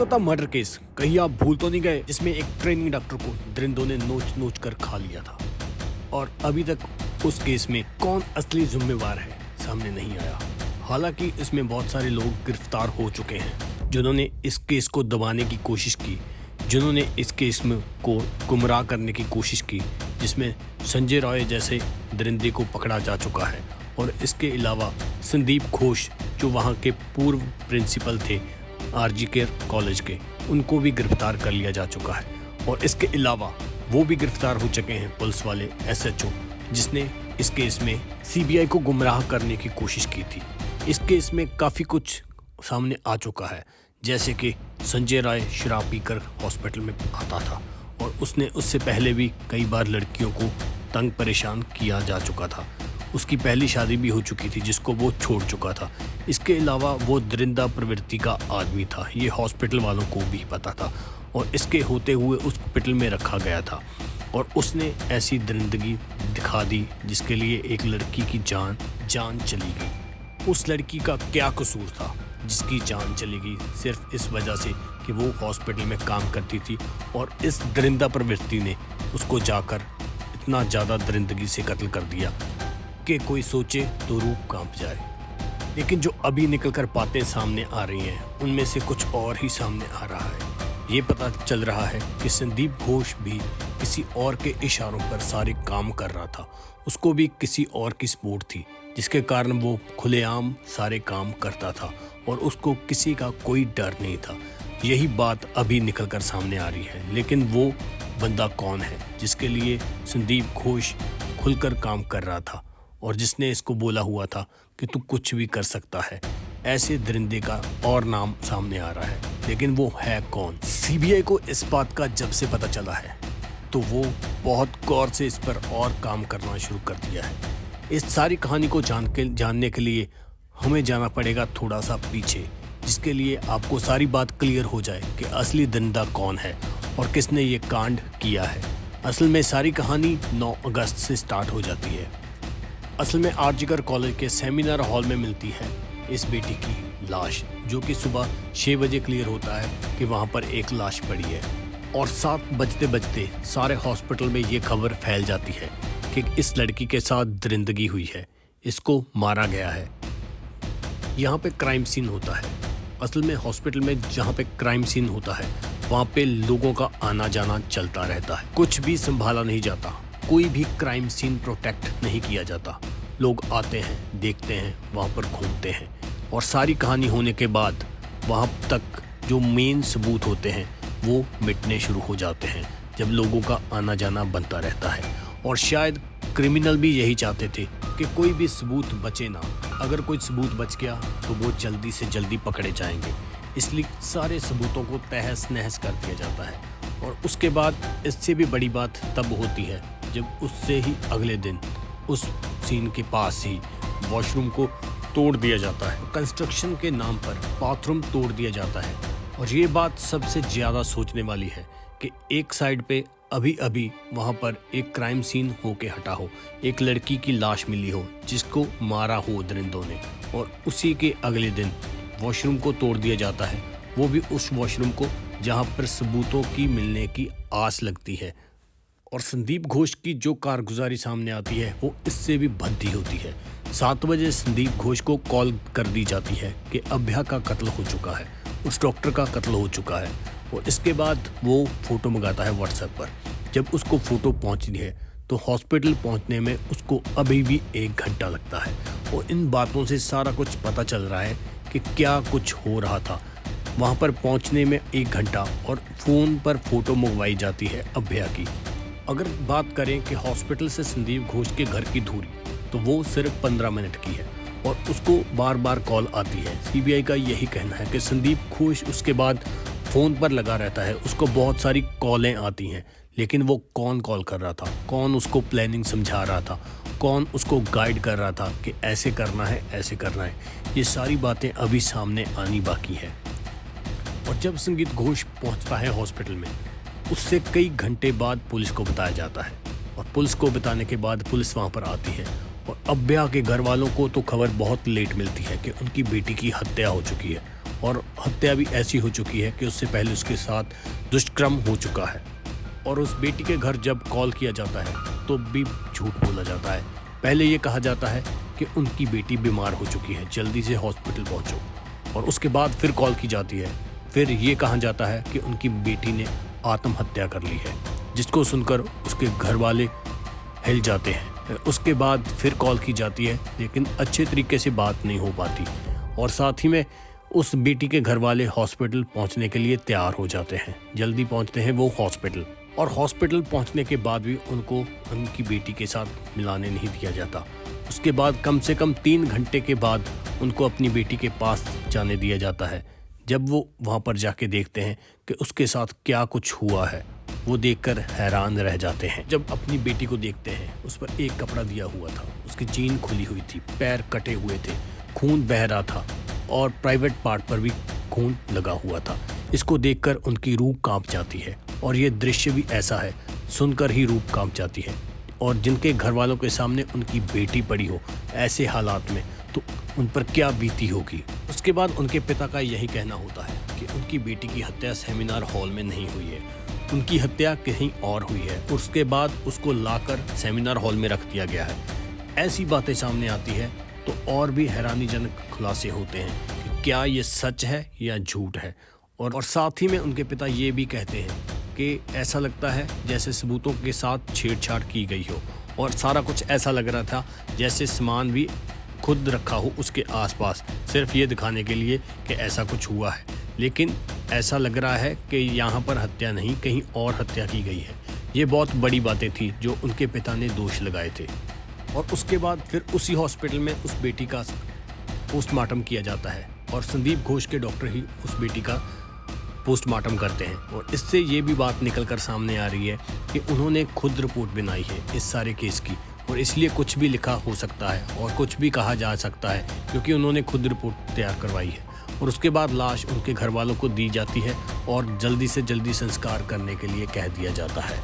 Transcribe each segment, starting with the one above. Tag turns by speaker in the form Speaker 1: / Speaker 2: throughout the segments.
Speaker 1: Kolkata murder case कहीं आप भूल तो नहीं गए, जिसमें एक ट्रेनिंग डॉक्टर को दरिंदों ने नोच नोच कर खा लिया था। और अभी तक उस केस में कौन असली जिम्मेवार है सामने नहीं आया। हालांकि इसमें बहुत सारे लोग गिरफ्तार हो चुके हैं जिन्होंने इस केस को दबाने की कोशिश की, जिन्होंने इस केस में को गुमराह करने की कोशिश की, जिसमें संजय रॉय जैसे दरिंदे को पकड़ा जा चुका है। और इसके अलावा संदीप घोष जो वहाँ के पूर्व प्रिंसिपल थे आरजी केयर कॉलेज के, उनको भी गिरफ्तार कर लिया जा चुका है। और इसके अलावा वो भी गिरफ्तार हो चुके हैं पुलिस वाले एसएचओ, जिसने इस केस में सीबीआई को गुमराह करने की कोशिश की थी। इस केस में काफ़ी कुछ सामने आ चुका है, जैसे कि संजय राय शराब पीकर हॉस्पिटल में आता था और उसने उससे पहले भी कई बार लड़कियों को तंग परेशान किया जा चुका था। उसकी पहली शादी भी हो चुकी थी जिसको वो छोड़ चुका था। इसके अलावा वो दरिंदा प्रवृत्ति का आदमी था, ये हॉस्पिटल वालों को भी पता था और इसके होते हुए उस हॉस्पिटल में रखा गया था। और उसने ऐसी दरिंदगी दिखा दी जिसके लिए एक लड़की की जान चली गई। उस लड़की का क्या कसूर था जिसकी जान चली गई? सिर्फ इस वजह से कि वो हॉस्पिटल में काम करती थी और इस दरिंदा प्रवृत्ति ने उसको जाकर इतना ज़्यादा दरिंदगी से कत्ल कर दिया कि कोई सोचे तो रूह कांप जाए। लेकिन जो अभी निकलकर बातें सामने आ रही हैं उनमें से कुछ और ही सामने आ रहा है। ये पता चल रहा है कि संदीप घोष भी किसी और के इशारों पर सारे काम कर रहा था। उसको भी किसी और की सपोर्ट थी जिसके कारण वो खुलेआम सारे काम करता था और उसको किसी का कोई डर नहीं था। यही बात अभी निकलकर सामने आ रही है। लेकिन वो बंदा कौन है जिसके लिए संदीप घोष खुलकर काम कर रहा था और जिसने इसको बोला हुआ था कि तू कुछ भी कर सकता है? ऐसे दरिंदे का और नाम सामने आ रहा है, लेकिन वो है कौन? सीबीआई को इस बात का जब से पता चला है तो वो बहुत गौर से इस पर और काम करना शुरू कर दिया है। इस सारी कहानी को जानने के लिए हमें जाना पड़ेगा थोड़ा सा पीछे, जिसके लिए आपको सारी बात क्लियर हो जाए कि असली दरिंदा कौन है और किसने ये कांड किया है। असल में सारी कहानी 9 अगस्त से स्टार्ट हो जाती है। असल में आरजी केयर कॉलेज के सेमिनार हॉल में मिलती है इस बेटी की लाश, जो कि सुबह 6 बजे क्लियर होता है कि वहाँ पर एक लाश पड़ी है। और 7 बजते बजते सारे हॉस्पिटल में ये खबर फैल जाती है कि इस लड़की के साथ दरिंदगी हुई है, इसको मारा गया है। यहाँ पे क्राइम सीन होता है। असल में हॉस्पिटल में जहाँ पे क्राइम सीन होता है वहाँ पे लोगों का आना जाना चलता रहता है, कुछ भी संभाला नहीं जाता, कोई भी क्राइम सीन प्रोटेक्ट नहीं किया जाता। लोग आते हैं, देखते हैं, वहाँ पर घूमते हैं और सारी कहानी होने के बाद वहाँ तक जो मेन सबूत होते हैं वो मिटने शुरू हो जाते हैं जब लोगों का आना जाना बनता रहता है। और शायद क्रिमिनल भी यही चाहते थे कि कोई भी सबूत बचे ना। अगर कोई सबूत बच गया तो वो जल्दी से जल्दी पकड़े जाएंगे, इसलिए सारे सबूतों को तहस नहस कर दिया जाता है। और उसके बाद इससे भी बड़ी बात तब होती है जब उससे ही अगले दिन उस सीन के पास ही वॉशरूम को तोड़ दिया जाता है। कंस्ट्रक्शन के नाम पर बाथरूम तोड़ दिया जाता है। और ये बात सबसे ज़्यादा सोचने वाली है कि एक साइड पे अभी अभी वहाँ पर एक क्राइम सीन होके हटा हो, एक लड़की की लाश मिली हो जिसको मारा हो दरिंदों ने, और उसी के अगले दिन वॉशरूम को तोड़ दिया जाता है, वो भी उस वॉशरूम को जहाँ पर सबूतों की मिलने की आस लगती है। और संदीप घोष की जो कारगुजारी सामने आती है वो इससे भी भद्दी होती है। 7 बजे संदीप घोष को कॉल कर दी जाती है कि अभ्या का कत्ल हो चुका है, उस डॉक्टर का कत्ल हो चुका है। और इसके बाद वो फ़ोटो मंगाता है व्हाट्सएप पर। जब उसको फ़ोटो पहुंचती है तो हॉस्पिटल पहुंचने में उसको अभी भी 1 घंटा लगता है। और इन बातों से सारा कुछ पता चल रहा है कि क्या कुछ हो रहा था। वहाँ पर पहुँचने में 1 घंटा और फ़ोन पर फ़ोटो मंगवाई जाती है अभ्या की। अगर बात करें कि हॉस्पिटल से संदीप घोष के घर की दूरी, तो वो सिर्फ 15 मिनट की है और उसको बार बार कॉल आती है। सीबीआई का यही कहना है कि संदीप घोष उसके बाद फ़ोन पर लगा रहता है, उसको बहुत सारी कॉलें आती हैं, लेकिन वो कौन कॉल कर रहा था, कौन उसको प्लानिंग समझा रहा था, कौन उसको गाइड कर रहा था कि ऐसे करना है, ऐसे करना है, ये सारी बातें अभी सामने आनी बाकी है। और जब संदीप घोष पहुंचता है हॉस्पिटल में, उससे कई घंटे बाद पुलिस को बताया जाता है और पुलिस को बताने के बाद पुलिस वहाँ पर आती है। और अभ्या के घर वालों को तो खबर बहुत लेट मिलती है कि उनकी बेटी की हत्या हो चुकी है और हत्या भी ऐसी हो चुकी है कि उससे पहले उसके साथ दुष्कर्म हो चुका है। और उस बेटी के घर जब कॉल किया जाता है तो भी झूठ बोला जाता है। पहले ये कहा जाता है कि उनकी बेटी बीमार हो चुकी है, जल्दी से हॉस्पिटल पहुंचो, और उसके बाद फिर कॉल की जाती है। फिर ये कहा जाता है कि उनकी बेटी ने आत्महत्या कर ली है, जिसको सुनकर उसके घर वाले हिल जाते हैं। उसके बाद फिर कॉल की जाती है, लेकिन अच्छे तरीके से बात नहीं हो पाती, और साथ ही में उस बेटी के घर वाले हॉस्पिटल पहुंचने के लिए तैयार हो जाते हैं। जल्दी पहुंचते हैं वो हॉस्पिटल, और हॉस्पिटल पहुंचने के बाद भी उनको उनकी बेटी के साथ मिलाने नहीं दिया जाता। उसके बाद कम से कम 3 घंटे के बाद उनको अपनी बेटी के पास जाने दिया जाता है। जब वो वहाँ पर जाके देखते हैं कि उसके साथ क्या कुछ हुआ है, वो देखकर हैरान रह जाते हैं। जब अपनी बेटी को देखते हैं, उस पर एक कपड़ा दिया हुआ था, उसकी जीन खुली हुई थी, पैर कटे हुए थे, खून बह रहा था, और प्राइवेट पार्ट पर भी खून लगा हुआ था। इसको देखकर उनकी रूह कांप जाती है, और ये दृश्य भी ऐसा है, सुनकर ही रूह कांप जाती है। और जिनके घर वालों के सामने उनकी बेटी पड़ी हो ऐसे हालात में, तो उन पर क्या बीती होगी। उसके बाद उनके पिता का यही कहना होता है कि उनकी बेटी की हत्या सेमिनार हॉल में नहीं हुई है, उनकी हत्या कहीं और हुई है। उसके बाद उसको लाकर सेमिनार हॉल में रख दिया गया है। ऐसी बातें सामने आती है तो और भी हैरानीजनक खुलासे होते हैं कि क्या ये सच है या झूठ है। और साथ ही में उनके पिता ये भी कहते हैं कि ऐसा लगता है जैसे सबूतों के साथ छेड़छाड़ की गई हो, और सारा कुछ ऐसा लग रहा था जैसे सामान भी खुद रखा हो उसके आसपास, सिर्फ ये दिखाने के लिए कि ऐसा कुछ हुआ है। लेकिन ऐसा लग रहा है कि यहाँ पर हत्या नहीं, कहीं और हत्या की गई है। ये बहुत बड़ी बातें थी जो उनके पिता ने दोष लगाए थे। और उसके बाद फिर उसी हॉस्पिटल में उस बेटी का पोस्टमार्टम किया जाता है, और संदीप घोष के डॉक्टर ही उस बेटी का पोस्टमार्टम करते हैं। और इससे ये भी बात निकल कर सामने आ रही है कि उन्होंने खुद रिपोर्ट बनाई है इस सारे केस की, और इसलिए कुछ भी लिखा हो सकता है और कुछ भी कहा जा सकता है, क्योंकि उन्होंने खुद रिपोर्ट तैयार करवाई है। और उसके बाद लाश उनके घर वालों को दी जाती है, और जल्दी से जल्दी संस्कार करने के लिए कह दिया जाता है।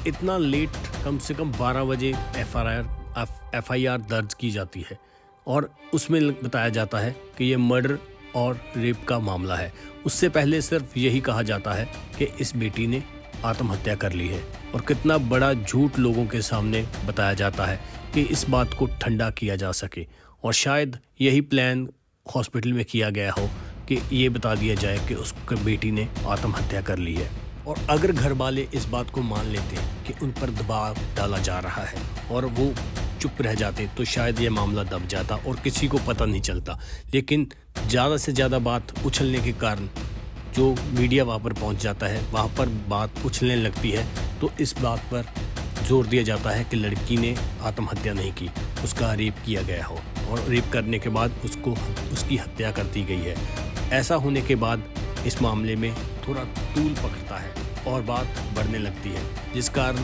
Speaker 1: इतना लेट, कम से कम 12 बजे FIR दर्ज की जाती है, और उसमें बताया जाता है कि ये मर्डर और रेप का मामला है। उससे पहले सिर्फ यही कहा जाता है कि इस बेटी ने आत्महत्या कर ली है, और कितना बड़ा झूठ लोगों के सामने बताया जाता है कि इस बात को ठंडा किया जा सके। और शायद यही प्लान हॉस्पिटल में किया गया हो कि ये बता दिया जाए कि उस बेटी ने आत्महत्या कर ली है। और अगर घर वाले इस बात को मान लेते कि उन पर दबाव डाला जा रहा है और वो चुप रह जाते, तो शायद ये मामला दब जाता और किसी को पता नहीं चलता। लेकिन ज़्यादा से ज़्यादा बात उछलने के कारण जो मीडिया वहाँ पर पहुँच जाता है, वहाँ पर बात उछलने लगती है, तो इस बात पर जोर दिया जाता है कि लड़की ने आत्महत्या नहीं की, उसका रेप किया गया हो, और रेप करने के बाद उसकी हत्या कर दी गई है। ऐसा होने के बाद इस मामले में थोड़ा तूल पकड़ता है और बात बढ़ने लगती है, जिस कारण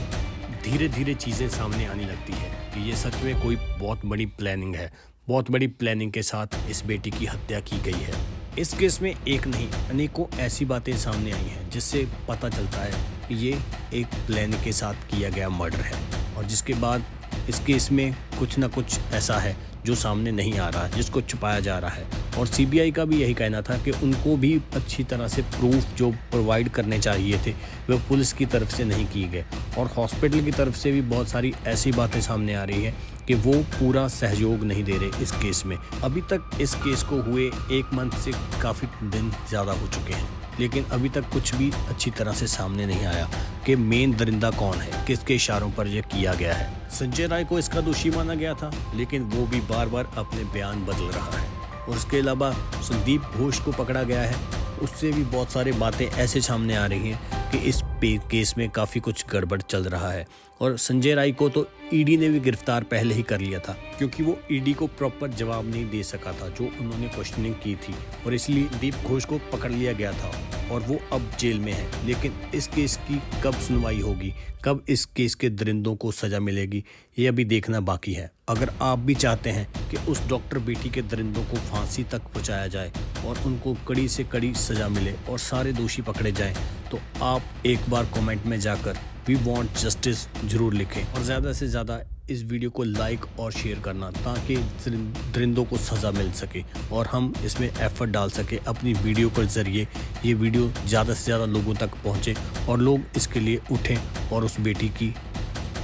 Speaker 1: धीरे धीरे चीज़ें सामने आने लगती है कि ये सच में कोई बहुत बड़ी प्लानिंग है। बहुत बड़ी प्लानिंग के साथ इस बेटी की हत्या की गई है। इस केस में एक नहीं, अनेकों ऐसी बातें सामने आई हैं जिससे पता चलता है कि ये एक प्लानिंग के साथ किया गया मर्डर है, और जिसके बाद इस केस में कुछ ना कुछ ऐसा है जो सामने नहीं आ रहा है, जिसको छुपाया जा रहा है। और CBI का भी यही कहना था कि उनको भी अच्छी तरह से प्रूफ जो प्रोवाइड करने चाहिए थे वो पुलिस की तरफ से नहीं किए गए, और हॉस्पिटल की तरफ से भी बहुत सारी ऐसी बातें सामने आ रही हैं कि वो पूरा सहयोग नहीं दे रहे इस केस में। अभी तक इस केस को हुए 1 मंथ से काफ़ी दिन ज़्यादा हो चुके हैं, लेकिन अभी तक कुछ भी अच्छी तरह से सामने नहीं आया कि मेन दरिंदा कौन है, किसके इशारों पर यह किया गया है। संजय राय को इसका दोषी माना गया था, लेकिन वो भी बार बार अपने बयान बदल रहा है। और उसके अलावा संदीप घोष को पकड़ा गया है, उससे भी बहुत सारी बातें ऐसे सामने आ रही हैं कि इस केस में काफ़ी कुछ गड़बड़ चल रहा है। और संजय राय को तो ईडी ने भी गिरफ्तार पहले ही कर लिया था, क्योंकि वो ईडी को प्रॉपर जवाब नहीं दे सका था जो उन्होंने क्वेश्चनिंग की थी, और इसलिए संदीप घोष को पकड़ लिया गया था और वो अब जेल में है। लेकिन इस केस की कब सुनवाई होगी, कब इस केस के दरिंदों को सज़ा मिलेगी, ये अभी देखना बाकी है। अगर आप भी चाहते हैं कि उस डॉक्टर बेटी के दरिंदों को फांसी तक पहुंचाया जाए और उनको कड़ी से कड़ी सज़ा मिले और सारे दोषी पकड़े जाएं, तो आप एक बार कमेंट में जाकर वी वांट जस्टिस जरूर लिखें और ज़्यादा से ज़्यादा इस वीडियो को लाइक और शेयर करना ताकि दरिंदों को सज़ा मिल सके और हम इसमें एफर्ट डाल सके अपनी वीडियो के ज़रिए ये वीडियो ज़्यादा से ज़्यादा लोगों तक पहुँचे और लोग इसके लिए उठें और उस बेटी की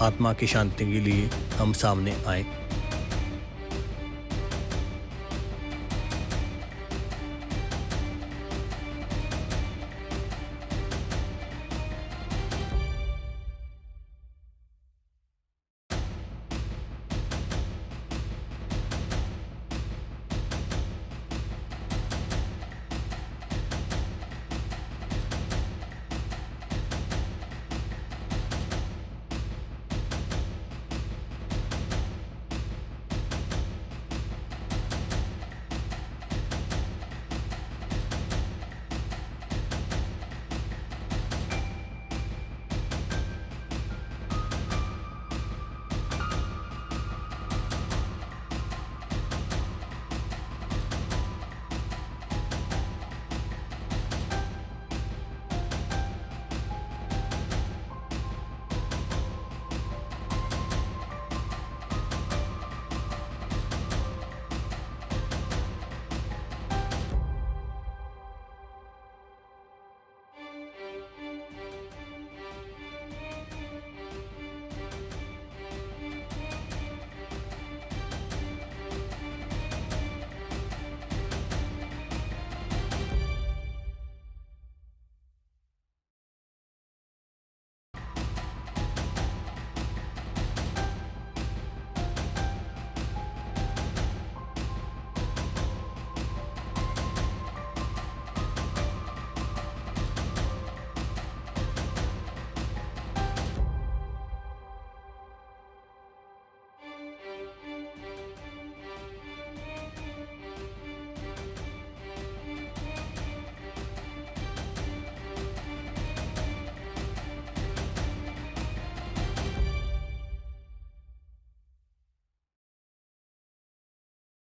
Speaker 1: आत्मा की शांति के लिए हम सामने आए।